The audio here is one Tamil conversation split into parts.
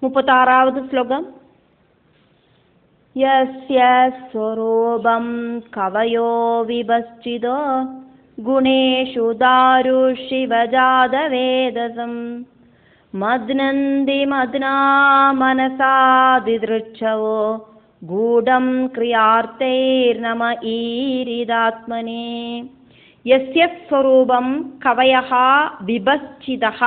36வது ശ്ലോകം. യസ്യ സ്വരൂപം കവയോ വിഭശ്ചിതോ ഗുണേഷു ദാരുഷിവ ജാതവേദസം മദ്നന്തി മദ്നാ മനസാദിദൃച്ഛവോ ഗൂഢം ക്രിയാർത്തൈർനമ ഈരിതാത്മനേ. യസ്യ സ്വരൂപം കവയഃ വിഭശ്ചിതഃ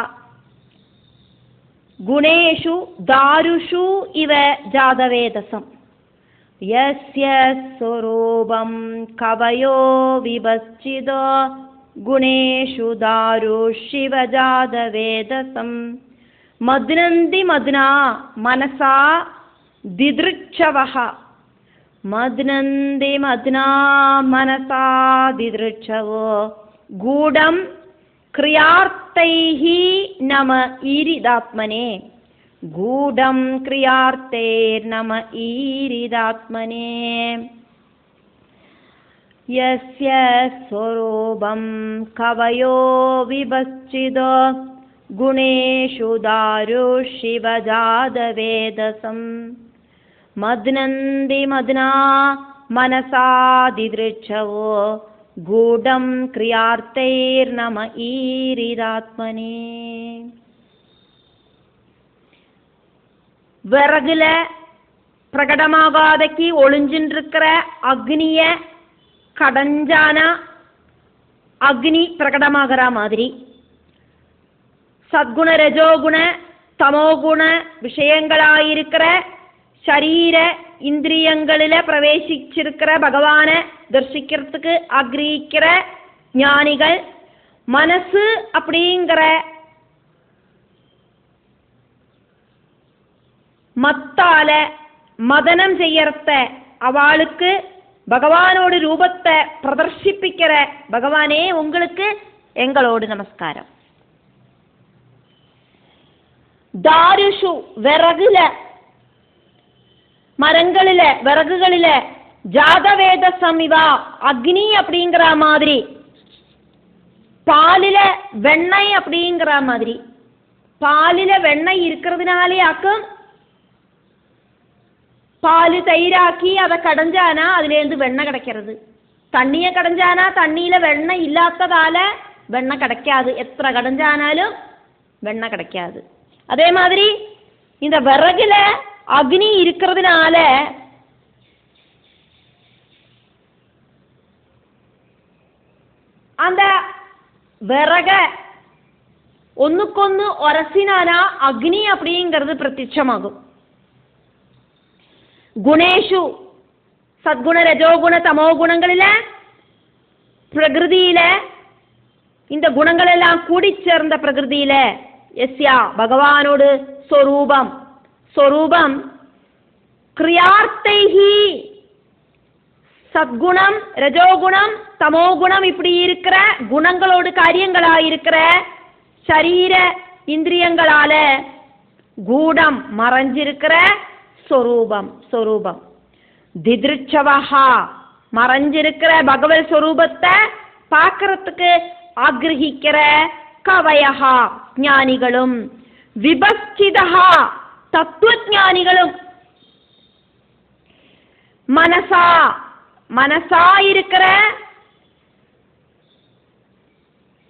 ഗുണേഷു ദാരുഷു ഇവ ജാതവേദസം. യസ്യ സ്വരൂപം കവയോ വിഭശ്ചിതോ ഗുണേഷു ദാരുഷിവ ജാതവേദസം മദ്നന്തി മദ്നാ മനസാ ദിദൃച്ഛവഃ മദ്നന്തി മദ്നാ മനസാ ദിദൃച്ഛവോ ഗൂഢം ക്രിയാർത്തൈഃ നമ ഈരിതാത്മനേ. ഗൂഢം ക്രിയാർത്തൈർനമ ഈരിതാത്മനേ. യസ്യ സ്വരൂപം കവയോ വിഭശ്ചിതോ ഗുണേഷു ദാരുഷിവ ജാതവേദസം മദ്നന്തി മദ്നാ മനസാ ദിദൃച്ഛവോ ഗൂഢം ക്രിയാർത്തൈർനമ ഈരിതാത്മനേ. விறகுல பிரகடமாகாதக்கு ஒளிஞ்சின்றிருக்கிற அக்னிய கடைஞ்சானா அக்னி பிரகடமாகிற மாதிரி சத்குண ரஜோகுண தமோகுண விஷயங்களாயிருக்கிற ശരീര ഇന്ദ്രിയങ്ങളിലെ പ്രവേശിച്ചിരിக்கிற ഭഗവാനെ ദർശിக்கிறதுக்கு ആഗ്രഹിக்கிற ஞானிகள் மனசு அப்படிங்கிற மத்தால மதனம் செய்யறத அவளுக்கு பகவானோட ரூபத்தை பிரதர்ஷிப்பிக்கிற பகவானே உங்களுக்கு எங்களோடு நமஸ்காரம். தாருஷு விறகுல மரங்களில விறகுகளில ஜாதவேத சமிவா அக்னி அப்படிங்கிற மாதிரி பாலில வெண்ணெய் அப்படிங்கிற மாதிரி பாலில வெண்ணெய் இருக்கிறதுனாலே ஆக்கும் பால் தயிராக்கி அதை கடைஞ்சானா அதுலேருந்து வெண்ணெய் கிடைக்கிறது. தண்ணியை கடைஞ்சானா தண்ணியில வெண்ணெய் இல்லாததால வெண்ணெய் கிடைக்காது. எത്ര கடைஞ்சானாலும் வெண்ணெய் கிடைக்காது. அதே மாதிரி இந்த விறகுல அக்னி இருக்கிறதுனால அந்த விறக ஒன்னுக்கொன்னு உரசினானா அக்னி அப்படிங்கிறது பிரத்யட்சமாகும். குணேஷு சத்குண ரஜோகுண தமோ குணங்களில பிரகிருதியில இந்த குணங்கள் எல்லாம் கூடி சேர்ந்த பிரகிருதியில யஸ்யா பகவானோடு ஸ்வரூபம் ஸ்வரூபம் கிரியார்த்தைஹி சத்குணம் ரஜோகுணம் தமோகுணம் இப்படி இருக்கிற குணங்களோடு காரியங்களாயிருக்கிற சரீர இந்திரியங்களால கூடம் மறைஞ்சிருக்கிற ஸ்வரூபம் ஸ்வரூபம் திதிருச்சவஹா மறைஞ்சிருக்கிற பகவத் ஸ்வரூபத்தை பார்க்கறதுக்கு ஆக்ரஹிக்கிற கவயஹா ஞானிகளும் விபஸ்சிதஹா தத்துவஞானிகளும் மனசா மனசா இருக்கிற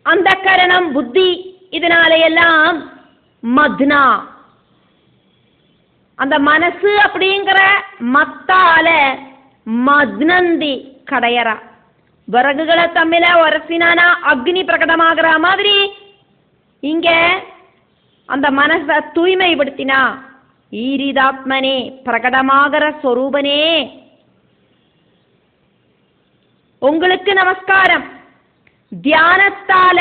அந்த கரணம் புத்தி இதனாலையெல்லாம் மத்னா அந்த மனசு அப்படிங்கிற மத்தால மத்னந்தி கடையறா. விறகுகளை தம்மில உரசினானா அக்னி பிரகடமாகிற மாதிரி இங்க அந்த மனசை தூய்மைப்படுத்தினா ஈரிதாத்மனே பிரகடமாகிற ஸ்வரூபனே உங்களுக்கு நமஸ்காரம். தியானத்தால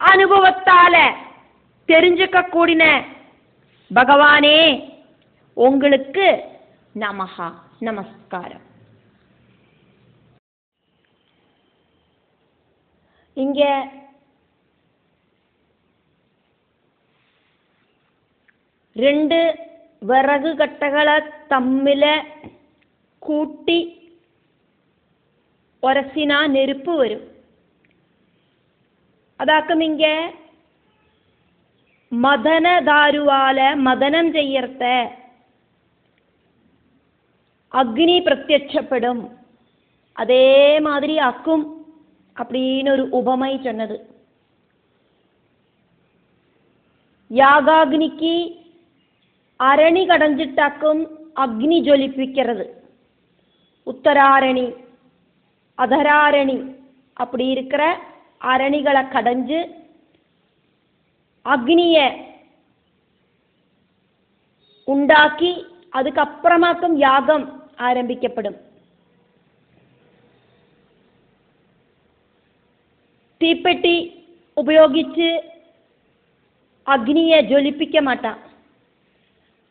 அனுபவத்தால தெரிஞ்சுக்க கூடின பகவானே உங்களுக்கு நமஹா நமஸ்காரம். இங்க ரெண்டு விறகு கட்டைகளை தம்மில கூட்டி உரசினா நெருப்பு வரும். அதாக்கும் இங்க மதனதாருவால மதனம் செய்யறத அக்னி பிரத்யட்சப்படும், அதே மாதிரி ஆக்கும் அப்படின்னு ஒரு உபமை சொன்னது. யாகாக்னிக்கு அரணி கடைஞ்சிட்டாக்கும் அக்னி ஜொலிப்பிக்கிறது. உத்தராரணி, அதராரணி அப்படி இருக்கிற அரணிகளை கடைஞ்சு அக்னிய ഉണ്ടാക്കി அதுக்கப்புறமாக்கும் யாகம் ஆரம்பிக்கப்படும். തീപ്പെട്ടി ഉപയോഗിച്ച് അഗ്നിയെ ജ്വലിപ്പിക്ക മാട്ടാം.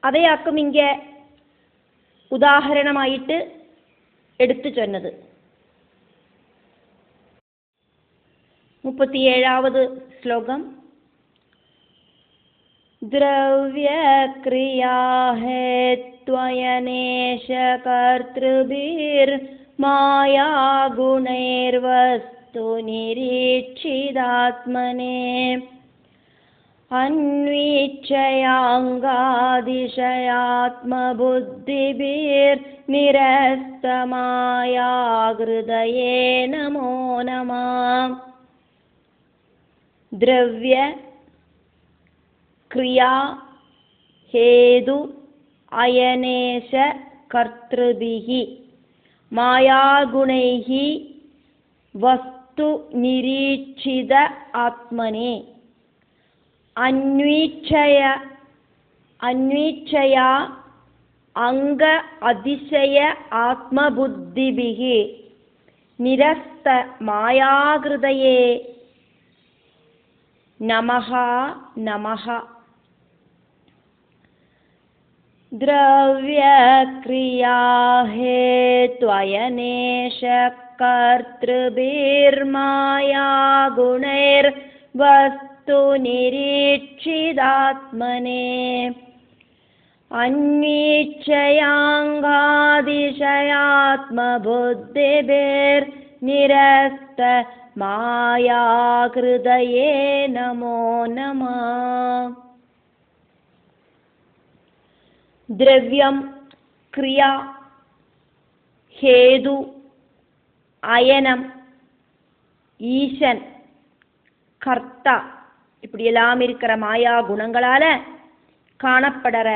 അതെയാക്കും ഇങ്ങ ഉദാഹരണമായിട്ട് എടുത്തു ചൊന്നത്. 37ാவது ശ്ലോകം. ദ്രവ്യക്രിയാ ഹേത്വയനേഷ കർതൃഭിർ മായാഗുണൈർവസ്തു നിരീക്ഷിതാത്മനേ അന്വീക്ഷയാംഗാതിശയാത്മബുദ്ധിഭിർ നിരസ്തമായാഹൃദയേ നമോ നമഃ. ദ്രവ്യ ക്രിയാ ഹേതു അയനേശ കർതൃഭിഹി മായാഗുണൈഹി വസ്തു നിരീക്ഷിത ആത്മനെ അന്വീക്ഷയാ അംഗ അതിശയ ആത്മബുദ്ധിഭിഹി നിരസ്ത മായാഹൃദയേ നമഃ നമഃ. ദ്രവ്യക്രിയാ ഹേത്വയനേഷ കർതൃഭിർമായാഗുണൈർവസ്തു നിരീക്ഷിതാത്മനേ അന്വീക്ഷയാംഗാതിശയാത്മബുദ്ധിഭിർ നിരസ്ത മായാഹൃദയേ നമോ നമഃ. ദ്രവ്യം, ക്രിയ, ഹേതു, அயனம், ஈசன், கர்த்தா இப்படியெல்லாம் இருக்கிற மாயா குணங்களால காணப்படுற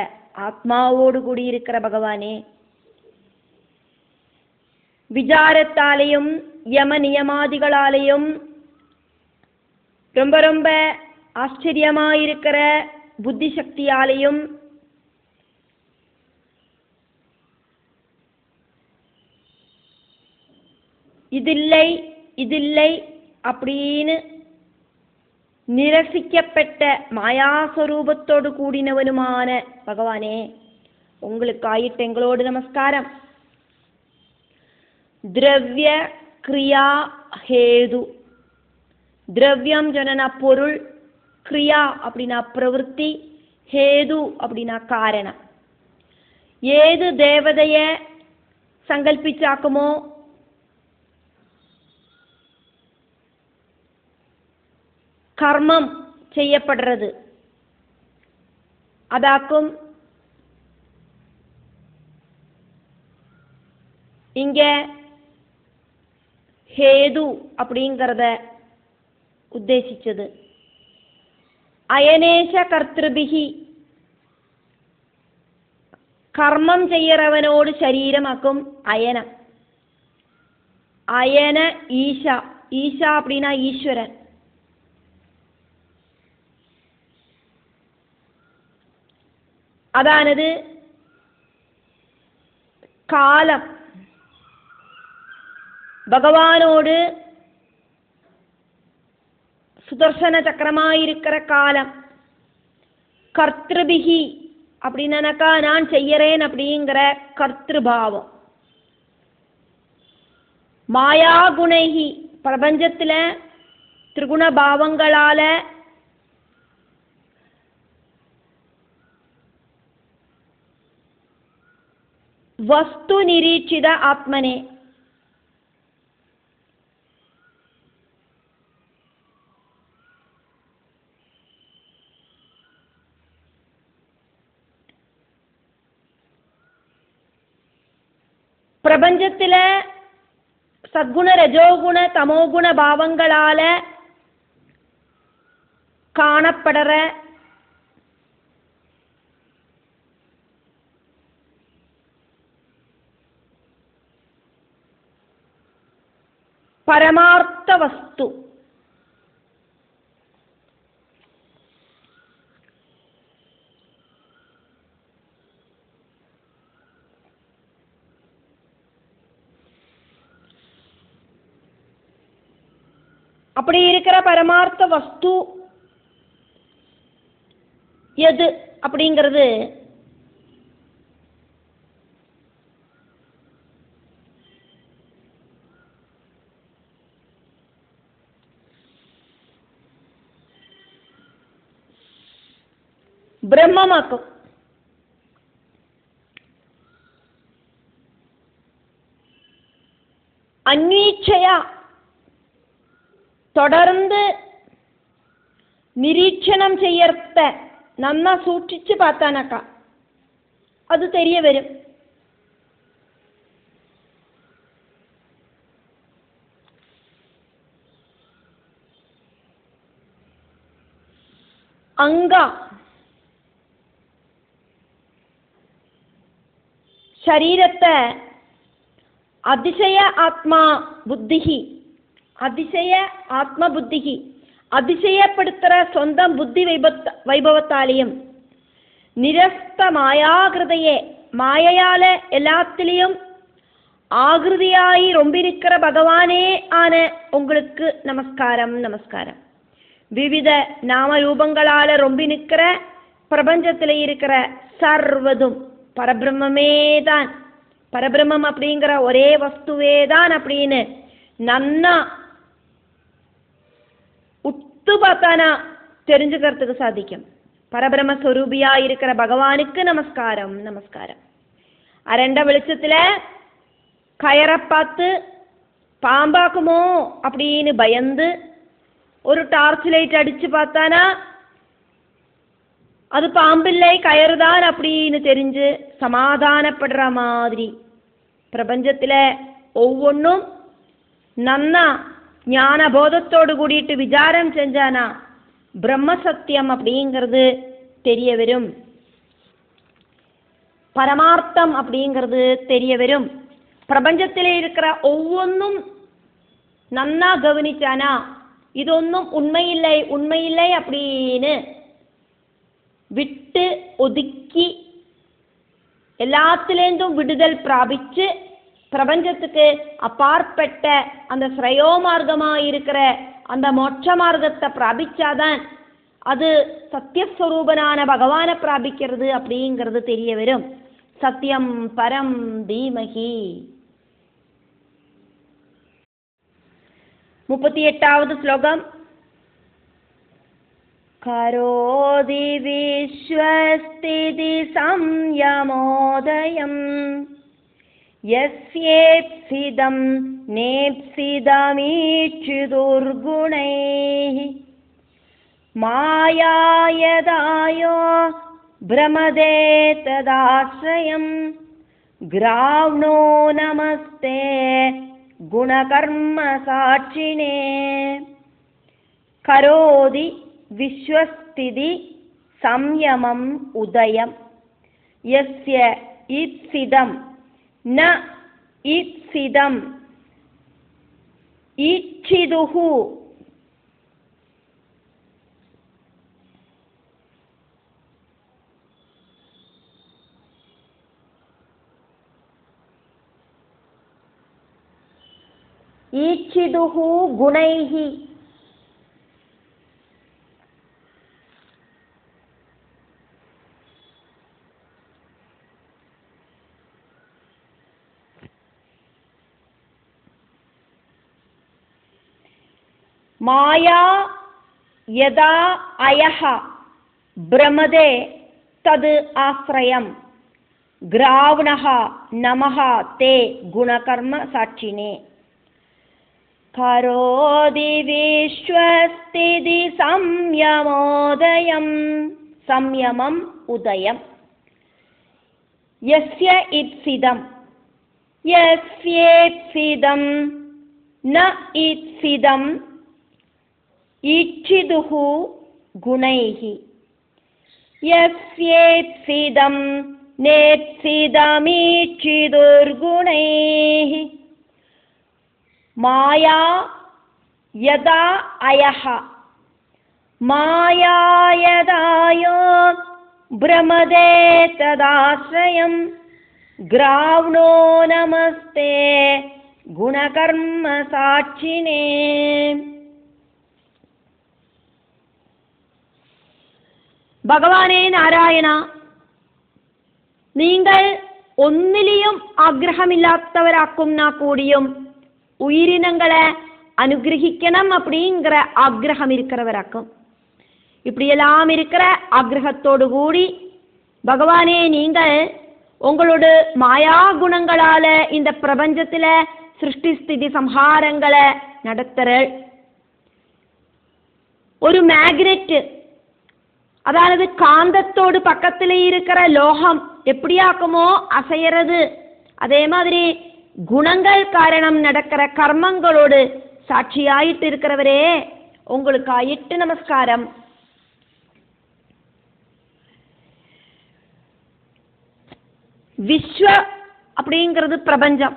ஆத்மாவோடு கூடியிருக்கிற பகவானே, விசாரத்தாலேயும் யம நியமாதிகளாலேயும் ரொம்ப ரொம்ப ஆச்சரியமாயிருக்கிற புத்தி சக்தியாலேயும் ഇതില്ലേ ഇതില്ലേ அப்படின்னு നിരസിക്കപ്പെട്ട മായാസ്വരൂപത്തോട് കൂടിനവനുമാണ് ഭഗവാനെ, ഉங்களுக்காയിട്ട് എങ്ങളോട് നമസ്കാരം. ദ്രവ്യ ക്രിയാ ஹேது. திரவியம் சொன்னா பொருள், கிரியா அப்படின்னா பிரவൃத்தி, ஹேது அப்படின்னா காரணம். ஏது தேவதைய சங்கல்பிச்சாக்குமோ கர்மம் செய்யப்படுறது, அதாக்கும் இங்க ஹேது அப்படிங்கிறத உத்தேசிச்சது. அயனேஷ கர்த்திருபிகி கர்மம் செய்யறவனோடு சரீரமாக்கும் அயனம். அயன ஈஷா, ஈஷா அப்படின்னா ஈஸ்வரன். அதானது காலம், பகவானோடு சுதர்சன சக்கரமாயிருக்கிற காலம். கர்த்திருபிகி அப்படின்னாக்கா நான் செய்யறேன் அப்படிங்கிற கர்த்திருபாவம். மாயாகுணைகி பிரபஞ்சத்துல திரிகுண பாவங்களால வஸ்து நிரீட்சித ஆத்மனே, பிரபஞ்சத்தில் சத்குண ரஜோகுண தமோகுண பாவங்களால் காணப்படுற பரமார்த்த வஸ்து அப்படி இருக்கிற பரமார்த்த வஸ்து எது அப்படிங்கிறது பிரம்மமாக்கும். அன்வீட்சையா தொடர்ந்து நிரீட்சணம் செய்யறத நன்னா சூட்சிச்சு பார்த்தானாக்கா அது தெரிய வரும். அங்கா ശരീരത്തെ അതിശയ ആത്മാ ബുദ്ധി അതിശയ ആത്മബുദ്ധി അതിശയപ്പെടുത്തുற സ്വന്തം ബുദ്ധി வைபவத்தாலையும் நிரஸ்த மாயாகிருதையே மாயையால எல்லாத்திலையும் ஆகிருதியாയി ரொம்பிருக்கிற பகவானே ஆன உங்களுக்கு நமஸ்காரம் நமஸ்காரம். விவித நாமரூபங்களால ரொம்பி நிற்கிற பிரபஞ்சத்தில் இருக்கிற சர்வதும் பரபிரம்மே தான், பரபிரம்மம் அப்படிங்கிற ஒரே வஸ்துவே தான் அப்படின்னு நன்னா உத்து பார்த்தானா தெரிஞ்சுக்கிறதுக்கு சாதிக்கும். பரபிரம்மஸ்வரூபியா இருக்கிற பகவானுக்கு நமஸ்காரம் நமஸ்காரம். அரண்ட வெளிச்சத்துல கயரை பார்த்து பாம்பாக்குமோ அப்படின்னு பயந்து ஒரு டார்ச் லைட் அடிச்சு பார்த்தானா அது பாம்பில்லை கயறுதான் அப்படின்னு தெரிஞ்சு சமாதானப்படுற மாதிரி பிரபஞ்சத்தில் ஒவ்வொன்றும் நன்னா ஞான போதத்தோடு கூடிட்டு விசாரம் செஞ்சானா பிரம்ம சத்தியம் அப்படிங்கிறது தெரிய வரும், பரமார்த்தம் அப்படிங்கிறது தெரிய வரும். பிரபஞ்சத்தில் இருக்கிற ஒவ்வொன்றும் நன்னா கவனிச்சானா இதொன்னும் உண்மையில்லை உண்மையில்லை அப்படின்னு விட்டு ஒதுக்கி எல்லாத்திலேருந்தும் விடுதல் பிராபிச்சு பிரபஞ்சத்துக்கு அப்பாற்பட்ட அந்த ஸ்ரேயோ மார்க்கமாக இருக்கிற அந்த மோட்ச மார்க்கத்தை பிராபிச்சாதான் அது சத்தியஸ்வரூபனான பகவானை பிராபிக்கிறது அப்படிங்கிறது தெரிய வரும். சத்தியம் பரம் தீமகி. 38வது ஸ்லோகம். கரோதி விஸ்வஸ்திதி சம்யமோதயம் யஸ்யேப்சிதம் நேப்சிதமீச்சுதுர்குணைஹி மாயாயதாயோ பிரமதே ததாஸ்ரயம் கிராவ்ணோ நமஸ்தே குணகர்ம சாட்சினே. கரோதி விஸ்வஸ்திதி சம்யமம் உதயம் யஸ்ய ஈப்சிதம் ந ஈப்சிதம் ஈச்சிதுஹு ஈச்சிதுஹு குணைஹி மாயா யதா அயஹ பிரமதே தது ஆஸ்ரயம் கிராவ்ணஹ நமஹ தே குணகர்ம சாட்சினே. கரோதி விஸ்வஸ்திதி சம்யமோதயம் சம்யமம் உதயம் யஸ்ய இப்சிதம் യസ്യേപ്സിദം ന ഈപ്സിദം ഈക്ഷിതുഹു ഗുണൈഹി യസ്യേപ്സിദം നേപ്സിദമീക്ഷിതുർഗുണൈഹി മായാ യദാ അയഃ മായായദായോ ഭ്രമദേ തദാശ്രയം ഗ്രാവ്ണോ നമസ്തേ ഗുണകർമ്മ സാക്ഷിനേ. ഭഗവാനേ നാരായണ, நீங்கள் ഒന്നിലെയും ஆக்ரஹமில்லாதவராக்கும்னா கூடியும் உயிரினங்களை அனுகிரகிக்கணும் அப்படிங்கிற ஆக்ரஹம் இருக்கிறவராக்கும். இப்படியெல்லாம் இருக்கிற ஆக்ரஹத்தோடு கூடி பகவானே நீங்கள் உங்களோட மாயா குணங்களால இந்த பிரபஞ்சத்துல சிருஷ்டி ஸ்திதி சம்ஹாரங்களை நடத்துற ஒரு மேக்னெட், அதாவது காந்தத்தோடு பக்கத்தில் இருக்கிற லோகம் எப்படியாக்குமோ அசையறது, அதே மாதிரி குணங்கள் காரணம் நடக்கிற கர்மங்களோடு சாட்சியாயிட்டு இருக்கிறவரே உங்களுக்கு ஆயிட்டு நமஸ்காரம். விஸ்வ அப்படிங்கிறது பிரபஞ்சம்.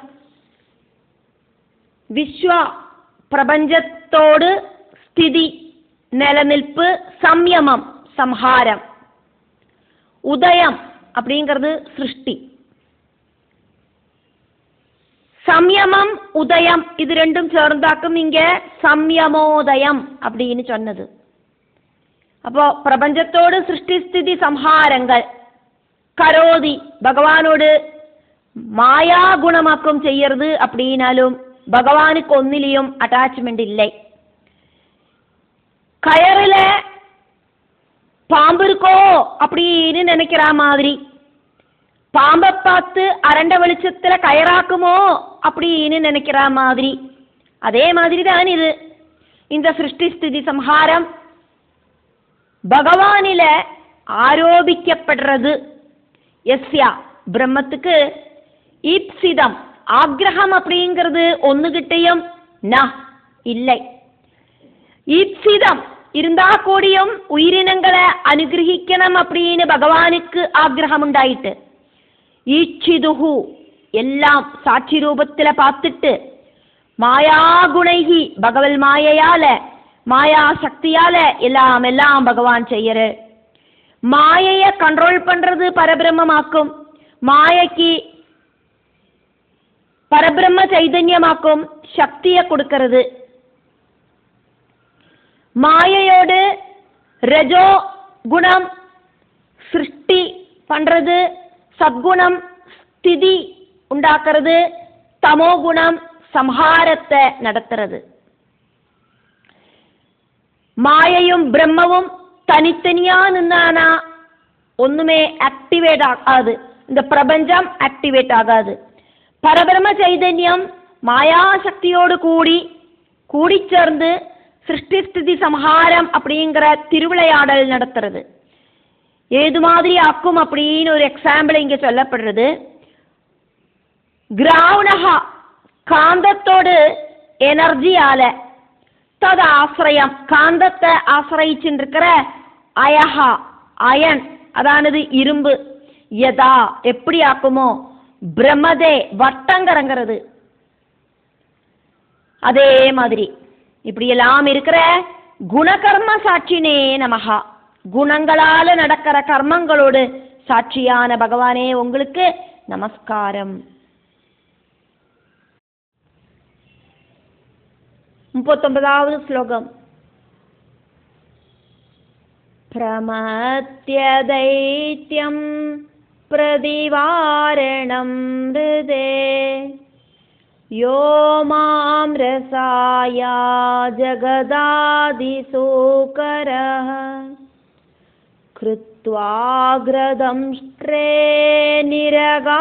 விஸ்வ பிரபஞ்சத்தோடு ஸ்திதி நிலநிற்பு, சம்யமம் சம்ஹாரம். உதயம் அப்படிங்கிறது சிருஷ்டி. சம்யமம் உதயம் இது ரெண்டும் சேர்ந்தாக்கும் இங்க சம்யமோதயம் அப்படின்னு சொன்னது. அப்போ பிரபஞ்சத்தோடு சிருஷ்டி ஸ்திதி சம்ஹாரங்கள் கரோதி பகவானோடு மாயா குணமாக்கம் செய்யறது அப்படின்னாலும் பகவானுக்கு ஒன்னிலையும் அட்டாச்மெண்ட் இல்லை. கயறுல பாம்பு இருக்கோ அப்படின்னு நினைக்கிற மாதிரி, பாம்பை பார்த்து அரண்ட வெளிச்சத்துல கயறாக்குமோ அப்படின்னு நினைக்கிற மாதிரி, அதே மாதிரி தான் இது. இந்த சிருஷ்டி ஸ்திதி சம்ஹாரம் பகவானில ஆரோபிக்கப்படுறது. எஸ்யா பிரம்மத்துக்கு ஈப்சிதம் ஆக்ரஹம் அப்படிங்கிறது ஒன்னுகிட்டையும் ந இல்லை. ஈப்சிதம் இருந்தா கூடியும் உயிரினங்களை அனுகிரகிக்கணும் அப்படின்னு பகவானுக்கு ஆக்ரஹம் உண்டாயிட்டு, ஈச்சிதுஹு எல்லாம் சாட்சி ரூபத்துல பார்த்துட்டு, மாயா குணைகி பகவல் மாயையால மாயா சக்தியால எல்லாம் எல்லாம் பகவான் செய்யற. மாயைய கண்ட்ரோல் பண்றது பரபிரம்மமாக்கும், மாயைக்கு பரபிரம்ம சைதன்யமாக்கும் சக்தியை கொடுக்கிறது. மாயையோடு ரஜோ குணம் சிருஷ்டி பண்றது, சத்குணம் ஸ்திதி உண்டாக்குறது, தமோ குணம் சம்ஹாரத்தை நடத்துறது. மாயையும் பிரம்மவும் தனித்தனியா நின்னானா ஒண்ணுமே ஆக்டிவேட் ஆகாது, இந்த பிரபஞ்சம் ஆக்டிவேட் ஆகாது. பரபிரம சைதன்யம் மாயாசக்தியோடு கூடி சேர்ந்து சிருஷ்டி ஸ்திதி சம்ஹாரம் அப்படிங்கிற திருவிளையாடல் நடத்துறது. ஏது மாதிரி ஆக்கும் அப்படின்னு ஒரு எக்ஸாம்பிள் இங்க சொல்லப்படுறது. கிராவணஹா காந்தத்தோடு எனர்ஜியால, தது ஆசிரியம் காந்தத்தை ஆசிரியிச்சுருக்கிற அயஹா அயன் அதானது இரும்பு, யதா எப்படி ஆக்குமோ பிரமதே வட்டங்கரங்கிறது, அதே மாதிரி இப்படியெல்லாம் இருக்கிற குணகர்ம சாட்சினே நமஹா, குணங்களால நடக்கிற கர்மங்களோடு சாட்சியான பகவானே உங்களுக்கு நமஸ்காரம். 39வது ஸ்லோகம். பிரமத்ய தைத்யம் பிரதிவாரணம் ஹிருதே யோ மாம் ரசாயா ஜகதாதிசூகரः கிருத்வாக்ரதம்ஷ்ட்ரே நிரகாதுதன்வத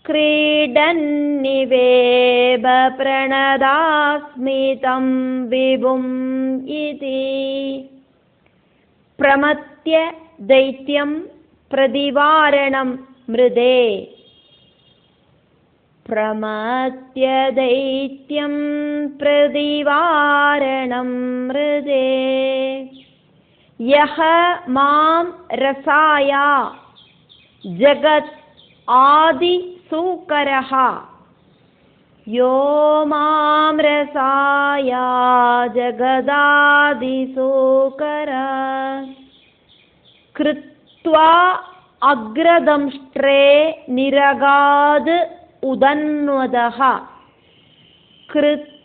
क्रीडन्निवेब प्रणदास्मितं विभुम् इति. प्रमत्य दैत्यं प्रतिवारणं மிருதே பிரமத்ய தைத்யம் பிரதிவாரணம் மிருதே யஹ மாம் ரசாயா ஜகத் ஆதி சூகரஹ யோ மாம் ரசாயா ஜகதாதி சூகர கிருத்வா அக்ரதம்ஷ்ட்ரே நிரகாத் உதன்வதஹ கிருத்வாக்ரதம்ஷ்ட்ரே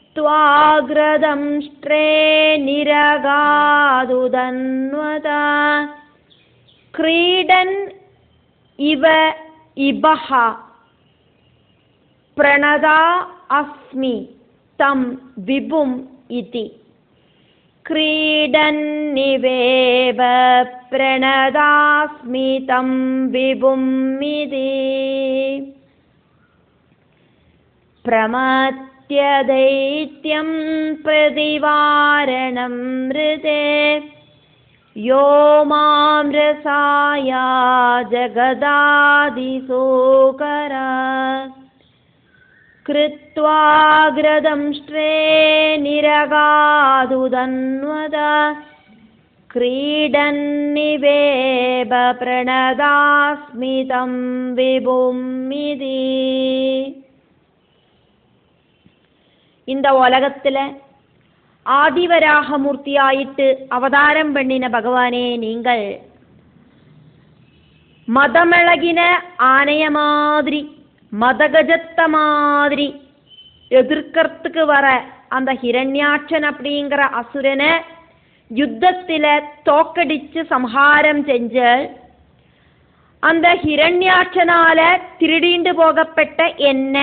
நிரகாதுதன்வத க்ரீடன் இவ இபஹ பிரணதா அஸ்மி தம் விபும் இதி क्रीडन्निवेव प्रणदास्मि तं विभुमिति प्रमत्य दैत्यं प्रतिवारणं मृते यो मां रसाया जगदादिसोकर कृत्वाग्रदंष्ट्रे निरगादुदन्वद क्रीडन्निवेव प्रणदास्मि तं विभुमिति இந்த உலகத்தில் ஆதிவராகமூர்த்தியாயிட்டு அவதாரம் பண்ணின பகவானே, நீங்கள் மதமிளகின ஆனைய மாதிரி மதகஜத்த மாதிரி எதிர்க்கிறதுக்கு வர அந்த ஹிரண்யாட்சன் அப்படிங்கிற அசுரனை யுத்தத்தில் தோக்கடிச்சு சம்ஹாரம் செஞ்ச அந்த ஹிரண்யாட்சனால திருடிண்டு போகப்பட்ட என்ன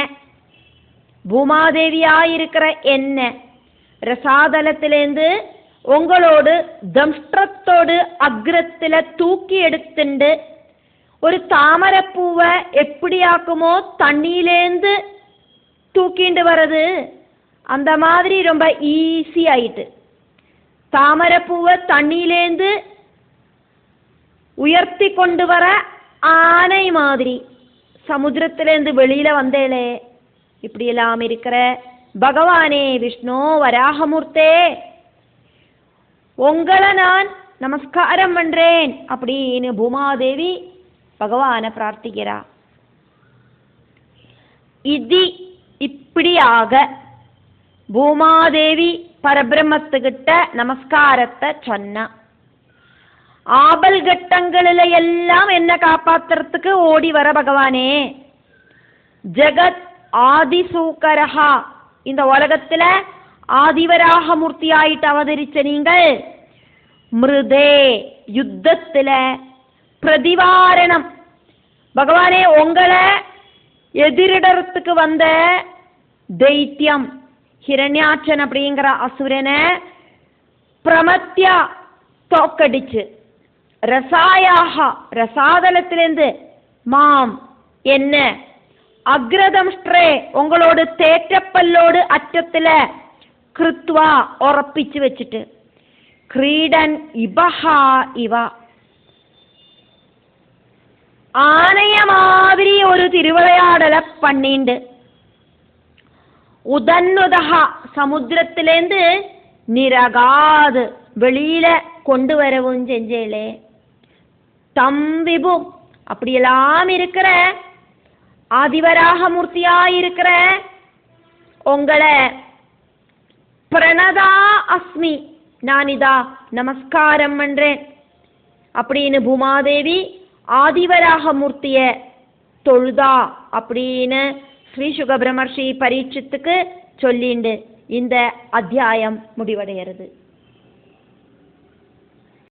பூமாதேவியாயிருக்கிற என்ன ரசாதலத்திலேருந்து உங்களோடு தம்ஷ்டத்தோடு அக்ரத்தில் தூக்கி எடுத்துண்டு ஒரு தாமரைப்பூவை எப்படி ஆக்குமோ தண்ணியிலேருந்து தூக்கிண்டு வர்றது அந்த மாதிரி ரொம்ப ஈஸி ஆயிட்டு. தாமரைப்பூவை தண்ணியிலேருந்து உயர்த்தி கொண்டு வர ஆனை மாதிரி சமுத்திரத்திலேருந்து வெளியில வந்தேளே, இப்படியெல்லாம் இருக்கிற பகவானே விஷ்ணு வராகமூர்த்தே, உங்களை நான் நமஸ்காரம் பண்றேன் அப்படின்னு பூமாதேவி பகவானை பிரார்த்திக்கிறா. இது இப்படியாக பூமாதேவி பரபிரம்மத்துக்கிட்ட நமஸ்காரத்தை சொன்னா. ஆபல் கட்டங்களில் எல்லாம் என்ன காப்பாத்துறதுக்கு ஓடி வர பகவானே, ஜெகத் ஆதிசூக்கரஹா, இந்த உலகத்துல ஆதிவராக மூர்த்தியாயிட்டு அவதரிச்ச நீங்கள் மிருதே யுத்தத்துல பிரதிவாரணம், பகவானே உங்களை எதிரிடறதுக்கு வந்த தைத்தியம் ஹிரண்யாட்சன் அப்படிங்கிற அசுரனை பிரமத்யா தோக்கடிச்சு ரசாயாக ரசாதலத்திலிருந்து மாம் என்ன அக்ரதம்ஷ்ட்ரே உங்களோடு தேற்றப்பல்லோடு அச்சத்துல கிருத்வா உறப்பிச்சு வச்சுட்டு கிரீடன் இபஹா இவா ஆனைய மாதிரி ஒரு திருவிளையாடலை பண்ணிண்டு உதன்னுதகா சமுத்திரத்திலேருந்து நிரகாது வெளியில கொண்டு வரவும் செஞ்சேளே தம்பிபு அப்படியெல்லாம் இருக்கிற ஆதிவராக மூர்த்தியாயிருக்கிற உங்களை பிரணதா அஸ்மி நான் இதா நமஸ்காரம் பண்றேன் அப்படின்னு பூமாதேவி ஆதிவராக மூர்த்திய தொழுதா அப்படின்னு ஸ்ரீ சுக பிரம்மர்ஷி பரீட்சித்துக்கு சொல்லிண்டு இந்த அத்தியாயம் முடிவடைகிறது.